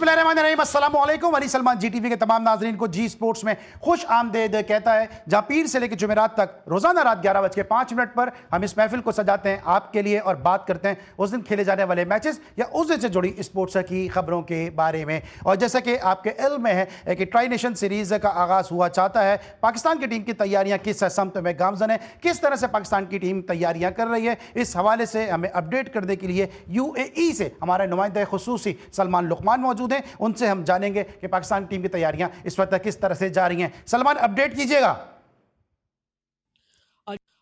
बिस्मिल्लाहिर्रहमानिर्रहीम, अस्सलाम वालेकुम। अली सलमान जी टीवी के तमाम नाजरीन को जी स्पोर्ट्स में खुश आमदेद कहता है, जहां पीर से लेकर जुमेरात तक रोजाना रात 11:05 पर हम इस महफिल को सजाते हैं आपके लिए और बात करते हैं उस दिन खेले जाने वाले मैचेस या उस दिन से जुड़ी स्पोर्ट्स की खबरों के बारे में। और जैसा कि आपके इल्म में है कि ट्राई नेशन सीरीज का आगाज हुआ चाहता है, पाकिस्तान की टीम की तैयारियां किस समत में गामजन है, किस तरह से पाकिस्तान की टीम तैयारियां कर रही है, इस हवाले से हमें अपडेट करने के लिए UAE से हमारे नुमाइंदा खुसूसी सलमान लुकमान मौजूद हैं। उनसे हम जानेंगे कि पाकिस्तान टीम की तैयारियां इस वक्त किस तरह से जा रही हैं। सलमान, अपडेट कीजिएगा।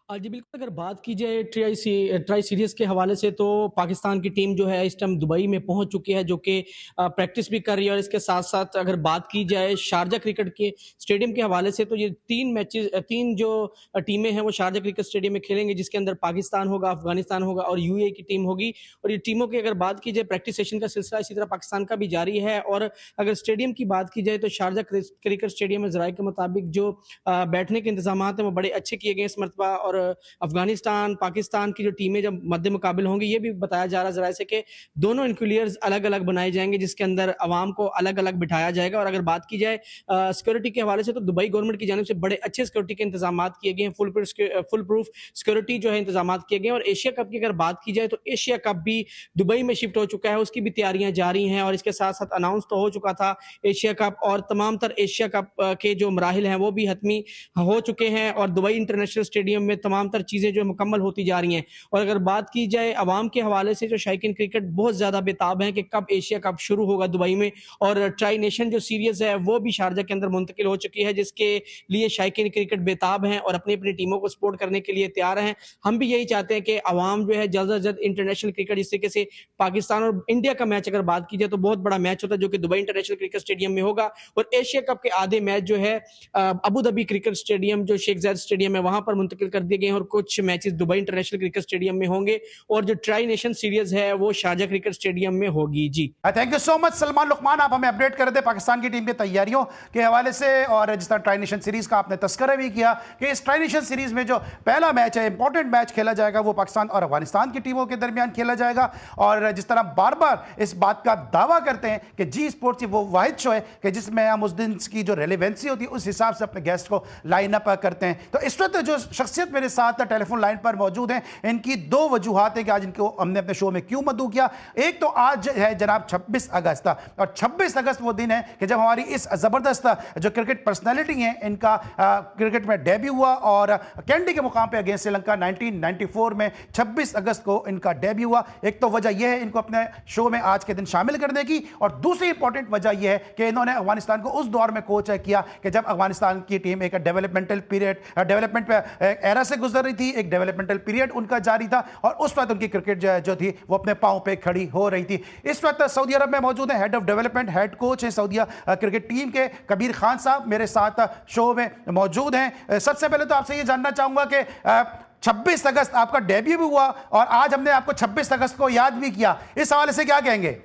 जी बिल्कुल, अगर बात की जाए ट्राई सीरीज़ के हवाले से तो पाकिस्तान की टीम जो है इस टाइम दुबई में पहुंच चुकी है, जो कि प्रैक्टिस भी कर रही है। और इसके साथ साथ अगर बात की जाए शारजा क्रिकेट के स्टेडियम के हवाले से तो ये तीन जो टीमें हैं वो शारजा क्रिकेट स्टेडियम में खेलेंगे, जिसके अंदर पाकिस्तान होगा, अफगानिस्तान होगा और UAE की टीम होगी। और ये टीमों की अगर बात की जाए, प्रैक्टिस सेशन का सिलसिला इसी तरह पाकिस्तान का भी जारी है। और अगर स्टेडियम की बात की जाए तो शारजा क्रिकेट स्टेडियम में ज़राए के मुताबिक जो बैठने के इंतजाम हैं वो बड़े अच्छे किए गए इस मरतबा। और अफगानिस्तान पाकिस्तान की जो टीमें जब मद्दे मुकाबिल होंगी, ये भी बताया जा रहा है जरा से कि दोनों इंक्लूलियर्स अलग अलग बनाए जाएंगे, जिसके अंदर अवाम को अलग अलग बिठाया जाएगा। और अगर बात की जाए सिक्योरिटी के हवाले से तो दुबई गवर्नमेंट की जानिब से बड़े अच्छे सिक्योरिटी के इंतजाम किए गए हैं, फुल प्रूफ सिक्योरिटी जो है इंतजाम किए गए हैं। और एशिया कप की अगर बात की जाए तो एशिया कप भी दुबई में शिफ्ट हो चुका है, उसकी भी तैयारियां जारी हैं। और इसके साथ साथ अनाउंस तो हो चुका था एशिया कप, और तमाम तर एशिया कप के जो मराहिल हैं वो भी हतमी हो चुके हैं। और दुबई इंटरनेशनल स्टेडियम में तमाम तर चीज़ें जो मुकम्मल होती जा रही हैं। और अगर बात की जाए अवाम के हवाले से, जो शायकीन क्रिकेट बहुत ज़्यादा बेताब हैं कि कब एशिया कप शुरू होगा दुबई में। और ट्राई नेशन जो सीरीज़ है वो भी शारजा के अंदर मुंतकिल हो चुकी है, जिसके लिए शायकीन क्रिकेट बेताब हैं और अपनी अपनी टीमों को सपोर्ट करने के लिए तैयार हैं। हम भी यही चाहते हैं कि अवाम जो है जल्द से जल्द इंटरनेशनल क्रिकेट, जिस तरीके से पाकिस्तान और इंडिया का मैच अगर बात की जाए तो बहुत बड़ा मैच होता है जो कि दुबई इंटरनेशनल क्रिकेट स्टेडियम में होगा। और एशिया कप के आधे मैच जो है अबू धाबी क्रिकेट स्टेडियम, जो शेख जायद स्टेडियम है, वहां पर मुंतकिल कर दिए गए हैं। और कुछ matches Dubai international cricket stadium में होंगे और जो ट्राई नेशन सीरीज है वो शारजा क्रिकेट स्टेडियम में होगी। जी thank you so much Salman Lukman, आप हमें अपडेट कर दे पाकिस्तान की टीम की तैयारियों के हवाले से। और जिस तरह ट्राई नेशन सीरीज का आपने तस्करा भी किया कि इस ट्राई नेशन सीरीज में जो पहला मैच है, इंपॉर्टेंट मैच खेला जाएगा, वो पाकिस्तान और अफगानिस्तान की टीमों के दरमियान खेला जाएगा। और जिस तरह बार बार इस बात का दावा करते हैं कि जी स्पोर्ट्स वो वाहिद शो है कि जिसमें हम उस दिन की जो रेलेवेंसी होती है उस हिसाब से अपने गेस्ट को लाइन अप करते हैं। तो इस वक्त जो शख्सियत मेरे साथ टेलीफोन लाइन पर मौजूद हैं, इनकी दो वजूहात है कि आज इनको हमने अपने शो में क्यों मदऊ किया। एक तो आज है जनाब 26 अगस्त, और 26 अगस्त वो दिन है कि जब हमारी इस जबरदस्त जो क्रिकेट पर्सनैलिटी है, इनका क्रिकेट में डेब्यू हुआ। और कैंडी के मुकाम पे अगेंस्ट श्रीलंका 1994 में 26 अगस्त को इनका डेब्यू हुआ। एक तो वजह यह है इनको अपने शो में आज के दिन शामिल करने की, और दूसरी इंपॉर्टेंट वजह यह है कि इन्होंने अफगानिस्तान को उस दौर में कोच किया कि जब अफगानिस्तान की टीम एक डेवलपमेंट एरा से गुजर रही थी, एक डेवलपमेंटल पीरियड उनका जारी था, और उस वक्त उनकी क्रिकेट जो थी वो अपने पांव पे खड़ी हो रही थी। इस वक्त सऊदी अरब में मौजूद है head of development, head coach है सऊदी क्रिकेट टीम के, कबीर खान साहब मेरे साथ शो में मौजूद हैं। सबसे पहले तो आपसे ये जानना चाहूंगा कि 26 अगस्त आपका डेब्यू भी हुआ और आज हमने आपको 26 अगस्त को याद भी किया, इस हवाले से क्या कहेंगे?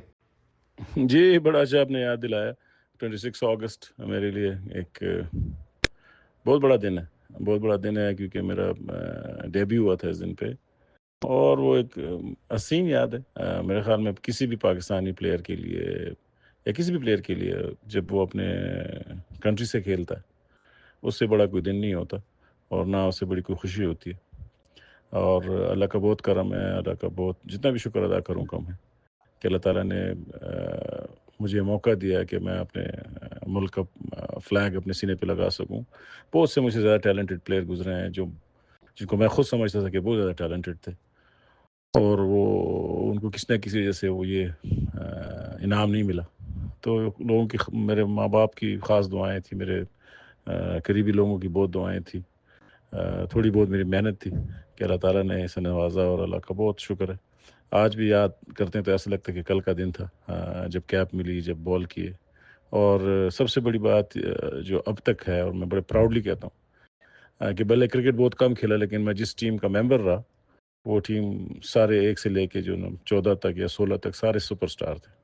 जी, बड़ा अच्छा आपने याद दिलाया। 26 अगस्त मेरे लिए एक बहुत बड़ा दिन है, बहुत बड़ा दिन है, क्योंकि मेरा डेब्यू हुआ था इस दिन पे। और वो एक हसीन याद है मेरे ख्याल में किसी भी पाकिस्तानी प्लेयर के लिए या किसी भी प्लेयर के लिए, जब वो अपने कंट्री से खेलता है, उससे बड़ा कोई दिन नहीं होता और ना उससे बड़ी कोई खुशी होती है। और अल्लाह का बहुत करम है, अल्लाह का बहुत जितना भी शुक्र अदा करूँ कम है कि अल्लाह ताला ने मुझे मौका दिया कि मैं अपने मुल्क का फ्लैग अपने सीने पे लगा सकूं। बहुत से मुझसे ज़्यादा टैलेंटेड प्लेयर गुजरे हैं जो जिनको मैं खुद समझता था कि बहुत ज़्यादा टैलेंटेड थे, और वो उनको किसी न किसी वजह से वो ये इनाम नहीं मिला। तो लोगों की, मेरे माँ बाप की ख़ास दुआएं थी, मेरे करीबी लोगों की बहुत दुआएं थी, थोड़ी बहुत मेरी मेहनत थी कि अल्लाह ताला ने इसे नवाजा, और अल्लाह का बहुत शुक्र है। आज भी याद करते हैं तो ऐसा लगता है कि कल का दिन था जब कैप मिली, जब बॉल किए। और सबसे बड़ी बात जो अब तक है, और मैं बड़े प्राउडली कहता हूँ कि भले क्रिकेट बहुत कम खेला, लेकिन मैं जिस टीम का मेंबर रहा, वो टीम सारे 1 से लेके जो 14 तक या 16 तक सारे सुपरस्टार थे।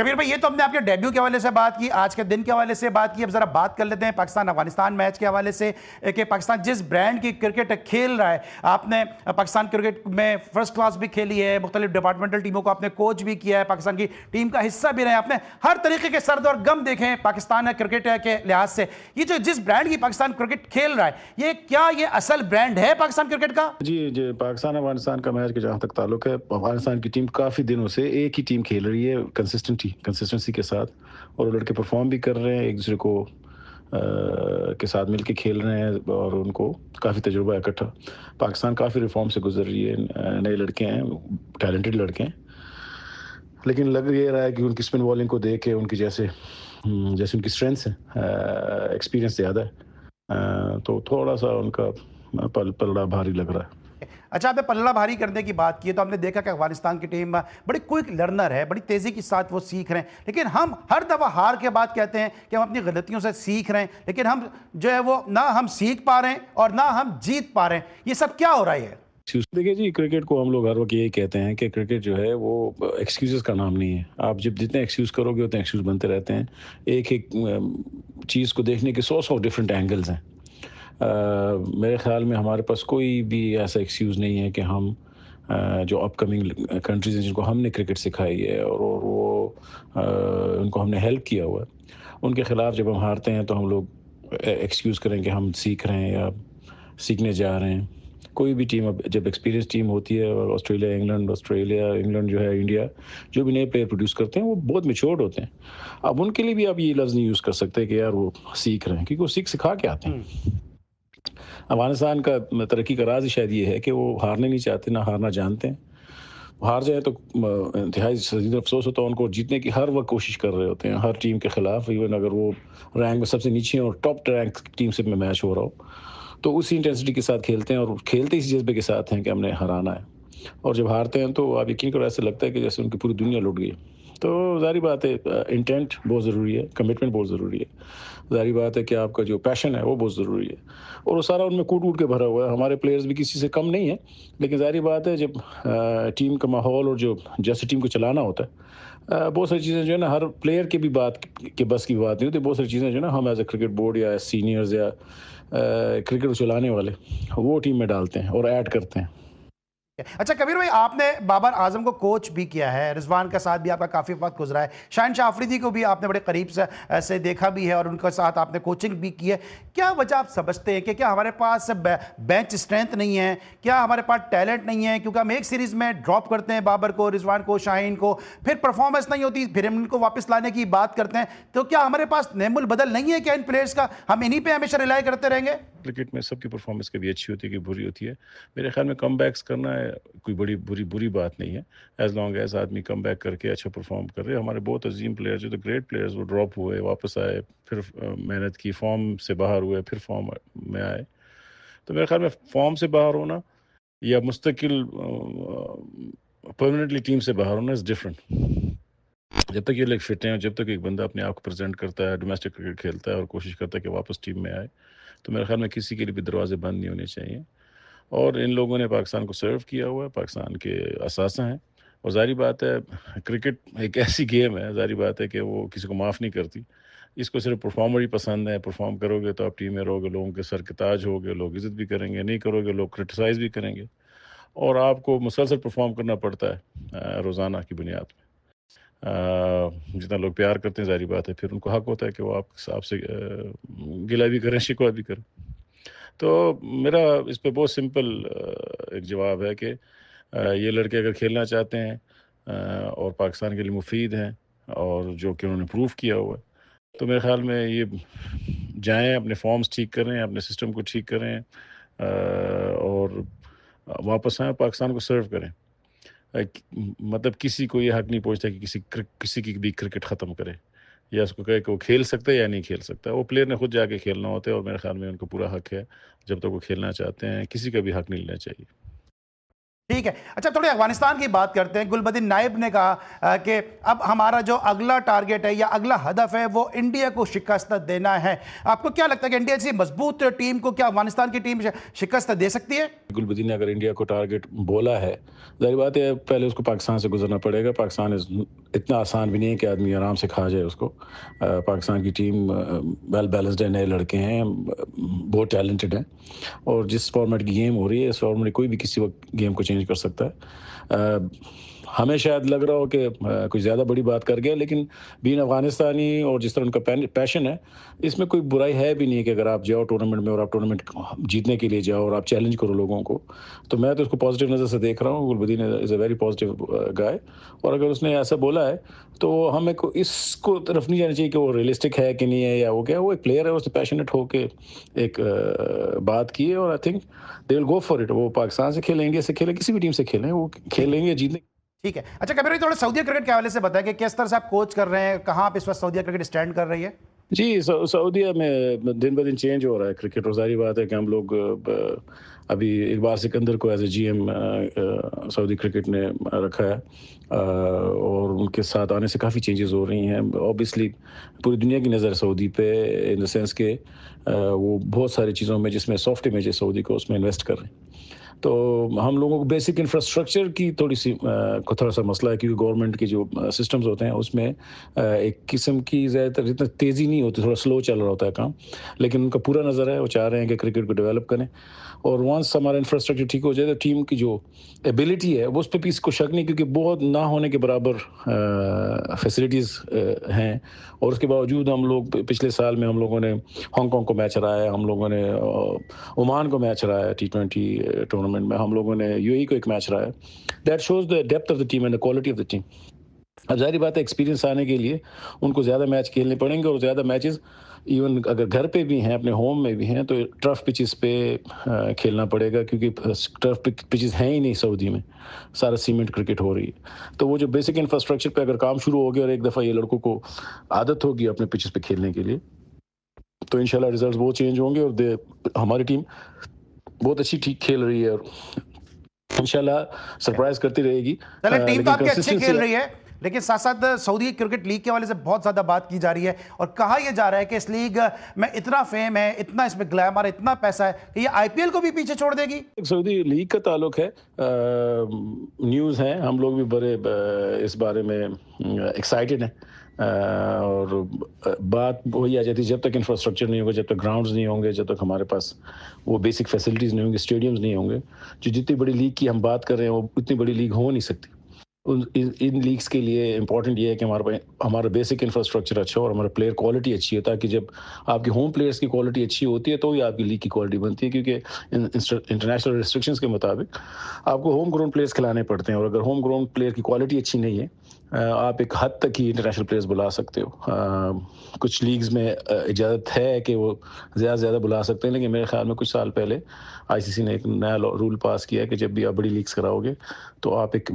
कबीर भाई, ये तो हमने आपके डेब्यू के हवाले से बात की, आज के दिन के हवाले से बात की। अब जरा बात कर लेते हैं पाकिस्तान अफगानिस्तान मैच के हवाले से कि पाकिस्तान जिस ब्रांड की क्रिकेट खेल रहा है, आपने पाकिस्तान क्रिकेट में फर्स्ट क्लास भी खेली है, मुख्तलिफ डिपार्टमेंटल टीमों को आपने कोच भी किया है, पाकिस्तान की टीम का हिस्सा भी रहे, आपने हर तरीके के सर्द और गम देखे हैं पाकिस्तान क्रिकेट के लिहाज से। ये जो जिस ब्रांड की पाकिस्तान क्रिकेट खेल रहा है, ये असल ब्रांड है पाकिस्तान क्रिकेट का? जी, पाकिस्तान अफगानिस्तान का मैच के जहाँ तक ताल्लुक है, अफगानिस्तान की टीम काफ़ी दिनों से एक ही टीम खेल रही है कंसिस्टेंसी के साथ, और वो लड़के परफॉर्म भी कर रहे हैं, एक दूसरे को के साथ मिलके खेल रहे हैं, और उनको काफ़ी तजुर्बा है इकट्ठा। पाकिस्तान काफ़ी रिफॉर्म से गुजर रही है, नए लड़के हैं, टैलेंटेड लड़के हैं, लेकिन लग ये रहा है कि उनकी स्पिन बॉलिंग को देख के उनकी जैसे उनकी स्ट्रेंथ्स हैं, एक्सपीरियंस ज़्यादा है, तो थोड़ा सा उनका पलड़ा भारी लग रहा है। अच्छा, आपने पल्ला भारी करने की बात की है, तो हमने देखा कि अफगानिस्तान की टीम बड़ी क्विक लर्नर है, बड़ी तेज़ी के साथ वो सीख रहे हैं, लेकिन हम हर दफ़ा हार के बाद कहते हैं कि हम अपनी गलतियों से सीख रहे हैं, लेकिन हम जो है वो ना हम सीख पा रहे हैं और ना हम जीत पा रहे हैं। ये सब क्या हो रहा है? देखिए जी, क्रिकेट को हम लोग हर वक्त यही कहते हैं कि क्रिकेट जो है वो एक्सक्यूज़ेस का नाम नहीं है। आप जब जितने एक्सक्यूज़ करोगे उतने एक्सक्यूज़ बनते रहते हैं। एक चीज़ को देखने के 100 डिफरेंट एंगल्स हैं। मेरे ख़्याल में हमारे पास कोई भी ऐसा एक्सक्यूज़ नहीं है कि हम जो अपकमिंग कंट्रीज़ हैं जिनको हमने क्रिकेट सिखाई है और वो उनको हमने हेल्प किया हुआ है, उनके ख़िलाफ़ जब हम हारते हैं तो हम लोग एक्सक्यूज़ करें कि हम सीख रहे हैं या सीखने जा रहे हैं। कोई भी टीम, अब जब एक्सपीरियंस टीम होती है, और ऑस्ट्रेलिया इंग्लैंड जो है, इंडिया, जो भी नए प्लेयर प्रोड्यूस करते हैं वो बहुत मैच्योर्ड होते हैं। अब उनके लिए भी आप ये लफ्ज़ नहीं यूज़ कर सकते कि यार वो सीख रहे हैं, क्योंकि वो सिखा के आते हैं। अफ़गानिस्तान का तरक्की का राज़ ही शायद ये है कि वो हारने नहीं चाहते, ना हारना जानते हैं। हार जाए तो इंतहाई शदीद अफ़सोस होता है उनको, जीतने की हर वक्त कोशिश कर रहे होते हैं हर टीम के ख़िलाफ़, इवन अगर वो रैंक में सबसे नीचे और टॉप रैंक टीम से मैच हो रहा हो, तो उसी इंटेंसिटी के साथ खेलते हैं और खेलते इस जज्बे के साथ हैं कि हमने हराना है। और जब हारते हैं तो आप यकीन करो, ऐसा लगता है कि जैसे उनकी पूरी दुनिया लुट गई। तो ज़ाहिर बात है, इंटेंट बहुत ज़रूरी है, कमिटमेंट बहुत ज़रूरी है। ज़ाहिर बात है कि आपका जो पैशन है वो बहुत ज़रूरी है, और वो सारा उनमें कूट-कूट के भरा हुआ है। हमारे प्लेयर्स भी किसी से कम नहीं है, लेकिन ज़ाहिर बात है जब टीम का माहौल और जो जैसे टीम को चलाना होता है, बहुत सारी चीज़ें जो है ना, हर प्लेयर की भी बात के बस की बात नहीं होती। बहुत सारी चीज़ें जो है ना, हम एज़ अ क्रिकेट बोर्ड या सीनियर्स या क्रिकेट को चलाने वाले वो टीम में डालते हैं और ऐड करते हैं। अच्छा कबीर भाई, आपने बाबर आजम को कोच भी किया है, रिजवान के साथ भी आपका काफ़ी वक्त गुजरा है, शाहिन अफरीदी को भी आपने बड़े करीब से देखा भी है और उनके साथ आपने कोचिंग भी की है। क्या वजह आप समझते हैं कि क्या हमारे पास बेंच स्ट्रेंथ नहीं है, क्या हमारे पास टैलेंट नहीं है? क्योंकि हम एक सीरीज़ में ड्रॉप करते हैं बाबर को, रिजवान को, शाहीन को, फिर परफॉर्मेंस नहीं होती, फिर हम इनको वापस लाने की बात करते हैं। तो क्या हमारे पास नेमुल बदल नहीं है क्या इन प्लेयर्स का? हम इन्हीं पर हमेशा रिलाई करते रहेंगे? क्रिकेट में सबकी परफॉर्मेंस कभी अच्छी होती है, कभी बुरी होती है। मेरे ख्याल में कमबैक्स करना है कोई बुरी बात नहीं है, एज़ लॉन्ग एज़ आदमी कमबैक करके अच्छा परफॉर्म कर रहे हैं। हमारे बहुत अजीम प्लेयर्स, जो तो ग्रेट प्लेयर्स, वो ड्रॉप हुए, वापस आए, फिर मेहनत की, फॉर्म से बाहर हुए, फिर फॉर्म में आए। तो मेरे ख्याल में फॉर्म से बाहर होना या मुस्तकिल परमानेंटली टीम से बाहर होना इज़ डिफरेंट। जब तक ये लोग फिट हैं और जब तक एक बंदा अपने आप को प्रेजेंट करता है, डोमेस्टिक क्रिकेट खेलता है और कोशिश करता है कि वापस टीम में आए, तो मेरे ख्याल में किसी के लिए भी दरवाजे बंद नहीं होने चाहिए। और इन लोगों ने पाकिस्तान को सर्व किया हुआ है, पाकिस्तान के असासा हैं, और ज़ाहिर बात है क्रिकेट एक ऐसी गेम है, ज़ाहिर बात है कि वो किसी को माफ़ नहीं करती। इसको सिर्फ परफॉर्मर ही पसंद है, परफॉर्म करोगे तो आप टीम में रहोगे, लोगों के सर के ताज होगे, लोग इज़्ज़त भी करेंगे, नहीं करोगे लोग क्रिटिसाइज़ भी करेंगे, और आपको मुसलसल परफॉर्म करना पड़ता है रोज़ाना की बुनियाद पे। जितना लोग प्यार करते हैं, ज़ाहिर बात है फिर उनको हक होता है कि वो आपसे गिला भी करें, शिकवा भी करें। तो मेरा इस पे बहुत सिंपल एक जवाब है कि ये लड़के अगर खेलना चाहते हैं और पाकिस्तान के लिए मुफीद हैं, और जो कि उन्होंने प्रूव किया हुआ है, तो मेरे ख्याल में ये जाएँ, अपने फॉर्म्स ठीक करें, अपने सिस्टम को ठीक करें, और वापस आएँ, पाकिस्तान को सर्व करें। मतलब किसी को ये हक नहीं पहुँचता कि किसी की भी क्रिकेट ख़त्म करे या उसको कहे कि वो खेल सकता है या नहीं खेल सकता। वो प्लेयर ने खुद जाके खेलना होता है, और मेरे ख्याल में उनको पूरा हक है, जब तक वो खेलना चाहते हैं, किसी का भी हक नहीं लेना चाहिए। ठीक है। अच्छा, थोड़ी अफगानिस्तान की बात करते हैं। गुलबदीन नाइब ने कहा कि अब हमारा जो अगला टारगेट है या अगला हदफ है वो इंडिया को शिकस्त देना है। आपको क्या लगता है कि इंडिया जैसी मजबूत टीम को क्या अफगानिस्तान की टीम शिकस्त दे सकती है? गुलबदीन ने अगर इंडिया को टारगेट बोला है, ज़ाहिर बात है पहले उसको पाकिस्तान से गुजरना पड़ेगा। पाकिस्तान इज़ इतना आसान भी नहीं है कि आदमी आराम से खा जाए उसको। पाकिस्तान की टीम वेल बैलेंस्ड है, नए लड़के हैं, बहुत टैलेंटेड हैं, और जिस फॉर्मेट की गेम हो रही है, इस फॉर्मेट में कोई भी किसी वक्त गेम को चेंज कर सकता है। हमें शायद लग रहा हो कि कुछ ज़्यादा बड़ी बात कर गया, लेकिन बीन अफ़गानिस्तानी और जिस तरह उनका पैशन है, इसमें कोई बुराई है भी नहीं कि अगर आप जाओ टूर्नामेंट में और आप टूर्नामेंट जीतने के लिए जाओ और आप चैलेंज करो लोगों को। तो मैं तो उसको पॉजिटिव नज़र से देख रहा हूँ। Gulbadin is a very positive guy, और अगर उसने ऐसा बोला है तो हमें को इसको तरफ नहीं जाना चाहिए कि वो रियलिस्टिक है कि नहीं है या वो क्या है। वो एक प्लेयर है, उसने पैशनेट होके एक बात की है, और I think they will go for it. वो पाकिस्तान से खेलें, इंडिया से खेलें, किसी भी टीम से खेलें, वो खेलेंगे जीतने। ठीक है। अच्छा कबीर भाई, थोड़ा सऊदी क्रिकेट के हवाले से बताएं कि किस तरह से आप कोच कर रहे हैं, कहाँ आप इस वक्त सऊदी क्रिकेट स्टैंड कर रही है? जी, सऊदीया में दिन ब दिन चेंज हो रहा है क्रिकेट, और ज़ाहिर बात है कि हम लोग अभी इकबाल सिकंदर को as a GM Saudi cricket ने रखा है, और उनके साथ आने से काफ़ी चेंजेस हो रही हैं। ऑब्वियसली पूरी दुनिया की नज़र सऊदी पे, इन द सेंस के वो बहुत सारी चीज़ों में, जिसमें सॉफ्ट इमेज है सऊदी को, उसमें इन्वेस्ट कर रहे हैं। तो हम लोगों को बेसिक इंफ्रास्ट्रक्चर की थोड़ी सी को थोड़ा सा मसला है, क्योंकि गवर्नमेंट के जो सिस्टम्स होते हैं उसमें एक किस्म की ज़्यादातर इतना तेज़ी नहीं होती, थोड़ा स्लो चल रहा होता है काम। लेकिन उनका पूरा नज़र है, वो चाह रहे हैं कि क्रिकेट को डेवलप करें, और वंस हमारा इंफ्रास्ट्रक्चर ठीक हो जाए तो टीम की जो एबिलिटी है वो उस पर भी इसको शक नहीं, क्योंकि बहुत ना होने के बराबर फैसिलिटीज़ हैं। और उसके बावजूद हम लोग पिछले साल में हम लोगों ने हांगकॉन्ग को मैच हराया, हम लोगों ने ओमान को मैच हराया, T20 टूर्नामेंट में हम लोगों ने यूएई को एक मैच हराया। That shows the depth of the team and the quality of the team. अब ज़ाहिर बात है, एक्सपीरियंस आने के लिए उनको ज़्यादा मैच खेलने पड़ेंगे, और ज़्यादा मैचेस इवन अगर घर पे भी हैं, अपने होम में भी हैं, तो टर्फ पिचेस पे खेलना पड़ेगा, क्योंकि टर्फ पिचेस हैं ही नहीं सऊदी में, सारा सीमेंट क्रिकेट हो रही है। तो वो जो बेसिक इंफ्रास्ट्रक्चर पे अगर काम शुरू हो गया, और एक दफ़ा ये लड़कों को आदत होगी अपने पिचेस पे खेलने के लिए, तो इंशाल्लाह रिजल्ट्स बहुत चेंज होंगे, और हमारी टीम बहुत अच्छी ठीक खेल रही है, और इंशाल्लाह सरप्राइज करती रहेगी। चले, टीम तो लेकिन आपकी अच्छी कंसिस्टेंसी खेल रही है, लेकिन साथ साथ सऊदी क्रिकेट लीग के हवाले से बहुत ज्यादा बात की जा रही है, और कहा यह जा रहा है कि इस लीग में इतना फेम है, इतना इसमें ग्लैमर, इतना पैसा है कि ये आईपीएल को भी पीछे छोड़ देगी। सऊदी लीग का ताल्लुक है, न्यूज़ है, हम लोग भी बड़े इस बारे में एक्साइटेड हैं, और बात वही आ जाती है, जब तक इंफ्रास्ट्रक्चर नहीं होगा, जब तक ग्राउंड्स नहीं होंगे, जब तक हमारे पास वो बेसिक फैसिलिटीज़ नहीं होंगी, स्टेडियम्स नहीं होंगे, जो जितनी बड़ी लीग की हम बात कर रहे हैं वो उतनी बड़ी लीग हो नहीं सकती। इन लीग्स के लिए इंपॉर्टेंट ये है कि हमारा बेसिक इंफ्रास्ट्रक्चर अच्छा हो, और हमारा प्लेयर क्वालिटी अच्छी है, ताकि जब आपकी होम प्लेयर्स की क्वालिटी अच्छी होती है तो ही आपकी लीग की क्वालिटी बनती है, क्योंकि इंटरनेशनल रिस्ट्रिक्शंस के मुताबिक आपको होम ग्राउंड प्लेयर्स खिलाने पड़ते हैं, और अगर होम ग्राउंड प्लेयर की क्वालिटी अच्छी नहीं है, आप एक हद तक ही इंटरनेशनल प्लेयर्स बुला सकते हो। कुछ लीग्स में इजाज़त है कि वो ज़्यादा से ज़्यादा बुला सकते हैं, लेकिन मेरे ख्याल में कुछ साल पहले आईसीसी ने एक नया रूल पास किया है कि जब भी आप बड़ी लीग्स कराओगे तो आप एक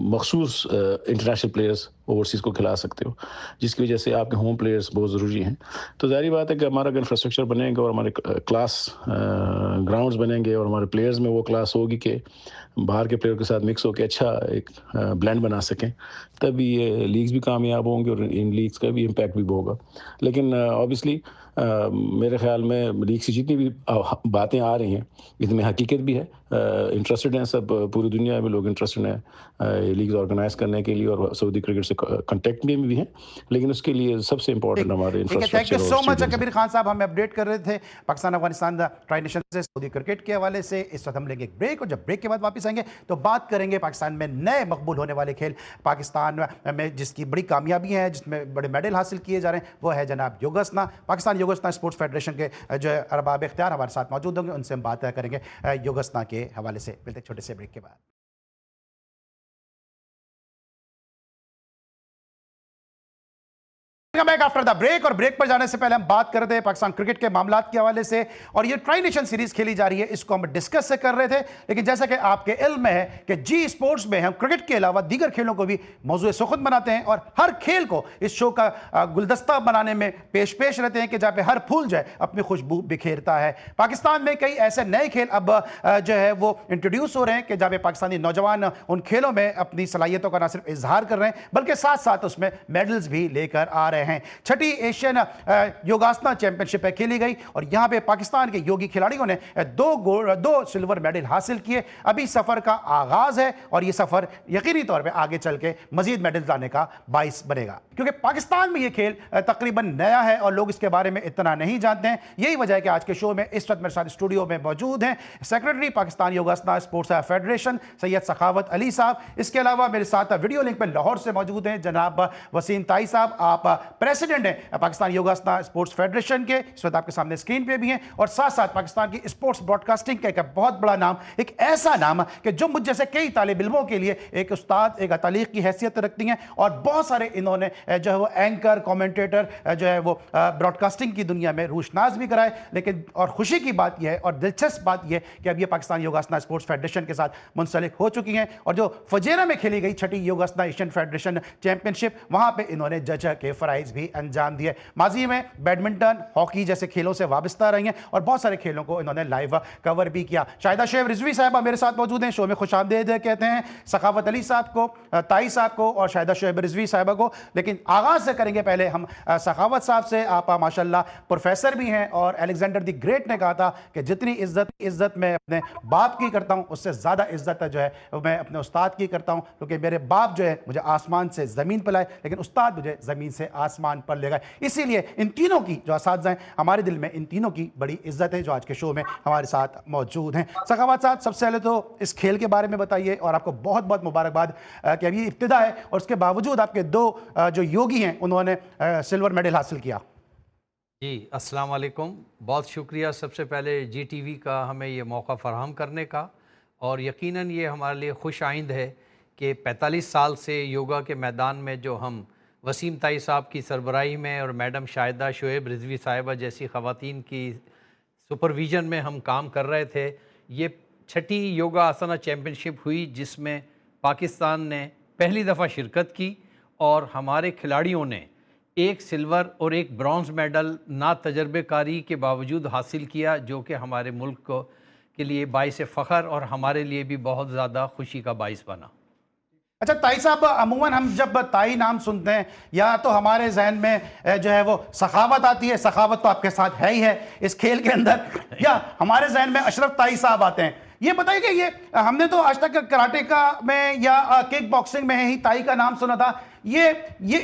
मखसूस इंटरनेशनल प्लेयर्स ओवरसीज़ को खिला सकते हो, जिसकी वजह से आपके होम प्लेयर्स बहुत ज़रूरी हैं। तो ज़ाहिर बात है कि हमारा इंफ्रास्ट्रक्चर बनेगा, और हमारे क्लास ग्राउंड्स बनेंगे, और हमारे प्लेयर्स में वो क्लास होगी कि बाहर के प्लेयर के साथ मिक्स होकर अच्छा एक ब्लेंड बना सकें, तभी ये लीग्स भी कामयाब होंगे, और इन लीग्स का भी इम्पैक्ट भी होगा। लेकिन ऑब्वियसली मेरे ख्याल में लीग से जितनी भी बातें आ रही हैं, इसमें हकीकत भी है, इंटरेस्टेड हैं सब, पूरी दुनिया में लोग इंटरेस्टेड हैं लीग्स ऑर्गेनाइज करने के लिए, और सऊदी क्रिकेट से कॉन्टेक्ट में भी हैं, लेकिन उसके लिए सबसे इंपॉर्टेंट हमारे थैंक इंफ्रास्ट्रक्चर यू और सो मच स्टेडियम्स हैं। कबीर खान साहब, हमें अपडेट कर रहे थे पाकिस्तान अफगानिस्तान ट्राई नेशन से सऊदी क्रिकेट के हवाले से। इस वक्त हम लेंगे एक ब्रेक, और जब ब्रेक के बाद वापस आएंगे तो बात करेंगे पाकिस्तान में नए मकबूल होने वाले खेल, पाकिस्तान में जिसकी बड़ी कामयाबी है, जिसमें बड़े मेडल हासिल किए जा रहे हैं, वो है जनाब योगासना। पाकिस्तान योगासना स्पोर्ट्स फेडरेशन के जो अरबाब इख्तियार हमारे साथ मौजूद होंगे, उनसे हम बात करेंगे योगासना के हवाले से। मिलते हैं छोटे से ब्रेक के बाद। बैक आफ्टर द ब्रेक, और ब्रेक पर जाने से पहले हम बात कर रहे थे पाकिस्तान क्रिकेट के मामलात के हवाले से, और ये ट्राई नेशन सीरीज खेली जा रही है, इसको हम डिस्कस से कर रहे थे। लेकिन जैसा कि आपके इल्म में है कि जी स्पोर्ट्स में हम क्रिकेट के अलावा दीगर खेलों को भी मौजूद सुखद बनाते हैं, और हर खेल को इस शो का गुलदस्ता बनाने में पेश रहते हैं कि जहाँ पे हर फूल जो है अपनी खुशबू बिखेरता है। पाकिस्तान में कई ऐसे नए खेल अब जो है वो इंट्रोड्यूस हो रहे हैं कि जहाँ पे पाकिस्तानी नौजवान उन खेलों में अपनी सलाहियतों का न सिर्फ इजहार कर रहे हैं, बल्कि साथ साथ उसमें मेडल्स भी लेकर आ रहे हैं। हैं। छठी एशियन योगासना चैंपियनशिप खेली गई और यहां पे पाकिस्तान के योगी खिलाड़ियों ने दो सिल्वर मेडल हासिल किए। अभी सफर का आगाज है और यह सफर यकीनी तौर पे आगे चल के मजीद मेडल लाने का बाइस बनेगा, क्योंकि पाकिस्तान में यह खेल तकरीबन नया है और लोग इसके बारे में इतना नहीं जानते हैं। यही वजह है कि आज के शो में इस वक्त मेरे साथ स्टूडियो में मौजूद हैं secretary Pakistan योगासना sports federation Syed सखावत अली साहब। इसके अलावा मेरे साथ वीडियो लिंक पर लाहौर से मौजूद हैं जनाब वसीम ताई साहब, आप प्रेसिडेंट हैं पाकिस्तान योगासना स्पोर्ट्स फेडरेशन के, इस वक्त आपके सामने स्क्रीन पे भी हैं, और साथ साथ पाकिस्तान की स्पोर्ट्स ब्रॉडकास्टिंग का एक बहुत बड़ा नाम, एक ऐसा नाम कि जो मुझ जैसे कई तालिब इल्मों के लिए एक उस्ताद, एक तालीक की हैसियत रखती हैं, और बहुत सारे इन्होंने जो है वो एंकर, कमेंटेटर जो है वो ब्रॉडकास्टिंग की दुनिया में रूशनाज भी कराए। लेकिन और खुशी की बात यह है और दिलचस्प बात यह है कि अब ये पाकिस्तान योगासना स्पोर्ट्स फेडरेशन के साथ मुंसलिक हो चुकी हैं, और जो फजेरा में खेली गई छठी योगासना एशियन फेडरेशन चैंपियनशिप, वहां पे इन्होंने जज के फराइज भी अंजाम दिए। माजी में बैडमिंटन, हॉकी जैसे खेलों से वाबस्ता रही हैं और बहुत सारे खेलों को इन्होंने लाइव कवर भी किया। शाहिदा शोएब रिजवी साहबा मेरे साथ मौजूद हैं, शो में खुशामदीद कहते हैं सखावत अली साहब को, ताई साहब को और शाहिदा शोएब रिजवी साहबा को। लेकिन आगाज से करेंगे पहले हम सखावत साहब से। आप माशाल्लाह प्रोफेसर भी हैं और अलेक्जेंडर द ग्रेट ने कहा था कि जितनी इज्जत मैं अपने बाप की करता हूं, उससे ज्यादा इज्जत जो है मैं अपने उस्ताद की करता हूं, क्योंकि मेरे बाप जो है मुझे आसमान से जमीन पर लाए, लेकिन उस्ताद मुझे जमीन से आसमान पर ले गए। इसीलिए इन तीनों की जो असातिज़ा हैं, हमारे दिल में इन तीनों की बड़ी इज्जत है, जो आज के शो में हमारे साथ मौजूद हैं। सखावत साहब, सबसे पहले तो इस खेल के बारे में बताइए, और आपको बहुत बहुत मुबारकबाद कि अभी इब्तिदा है और उसके बावजूद आपके दो जो योगी हैं उन्होंने सिल्वर मेडल हासिल किया। जी, अस्सलाम वालेकुम। बहुत शुक्रिया सबसे पहले जी टीवी का हमें ये मौका फ़राहम करने का, और यकीनन ये हमारे लिए खुश आइंद है कि 45 साल से योगा के मैदान में जो हम वसीम ताई साहब की सरबराही में और मैडम शाहिदा शोएब रिजवी साहिबा जैसी ख़वातीन की सुपरविज़न में हम काम कर रहे थे, ये छठी योगा आसना चैम्पियनशिप हुई जिसमें पाकिस्तान ने पहली दफ़ा शिरकत की और हमारे खिलाड़ियों ने एक सिल्वर और एक ब्रॉन्ज़ मेडल ना तजर्बेकारी के बावजूद हासिल किया, जो कि हमारे मुल्क को के लिए बाइस फ़ख्र और हमारे लिए भी बहुत ज़्यादा खुशी का बाइस बना। अच्छा ताई साहब, अमूमन हम जब ताई नाम सुनते हैं या तो हमारे जहन में जो है वो सखावत आती है, सखावत तो आपके साथ है ही है इस खेल के अंदर, या हमारे जहन में अशरफ ताई साहब आते हैं। ये बताइए कि ये हमने तो आज तक कराटे का में या किक बॉक्सिंग में ही ताई का नाम सुना था, ये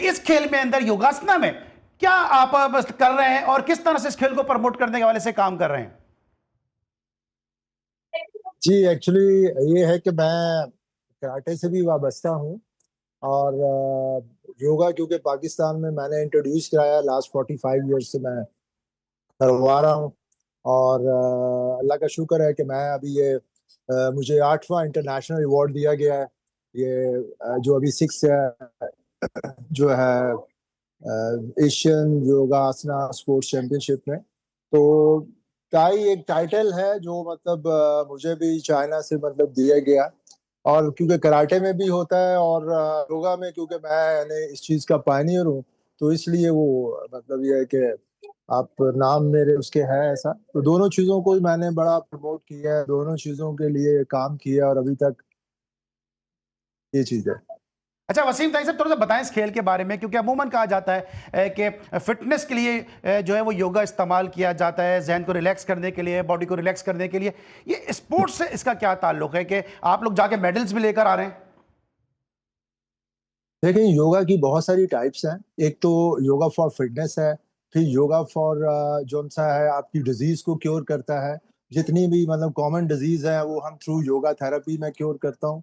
इस खेल में अंदर योगासना में क्या आप बस कर रहे हैं और किस तरह से इस खेल को प्रमोट करने के हवाले से काम कर रहे हैं? जी, एक्चुअली ये है कि मैं कराटे से भी वाबस्ता हूँ, और योगा क्योंकि पाकिस्तान में मैंने इंट्रोड्यूस कराया, लास्ट 45 ईयर्स से मैं करवा रहा हूँ, और अल्लाह का शुक्र है कि मैं अभी ये मुझे 8वां इंटरनेशनल अवार्ड दिया गया है, ये जो अभी 6 जो है एशियन योगा आसना स्पोर्ट्स चैंपियनशिप में। तो टाई एक टाइटल है जो मतलब मुझे भी चाइना से मतलब दिया गया, और क्योंकि कराटे में भी होता है और योगा में क्योंकि मैं इस चीज़ का पायनियर हूँ, तो इसलिए वो मतलब ये है कि आप नाम मेरे उसके है ऐसा। तो दोनों चीज़ों को मैंने बड़ा प्रमोट किया है, दोनों चीज़ों के लिए काम किया, और अभी तक ये चीज़ है। अच्छा वसीम ताई साहब, थोड़ा सा बताएं इस खेल के बारे में, क्योंकि अमूमन कहा जाता है कि फिटनेस के लिए जो है वो योगा इस्तेमाल किया जाता है, जहन को रिलैक्स करने के लिए, बॉडी को रिलैक्स करने के लिए। ये स्पोर्ट्स से इसका क्या ताल्लुक है कि आप लोग जाके मेडल्स भी लेकर आ रहे हैं? देखिए, योगा की बहुत सारी टाइप्स हैं। एक तो योगा फॉर फिटनेस है, फिर योगा फॉर जो सा है आपकी डिजीज को क्योर करता है। जितनी भी मतलब कॉमन डिजीज है वो हम थ्रू योगा थेरेपी में क्योर करता हूँ,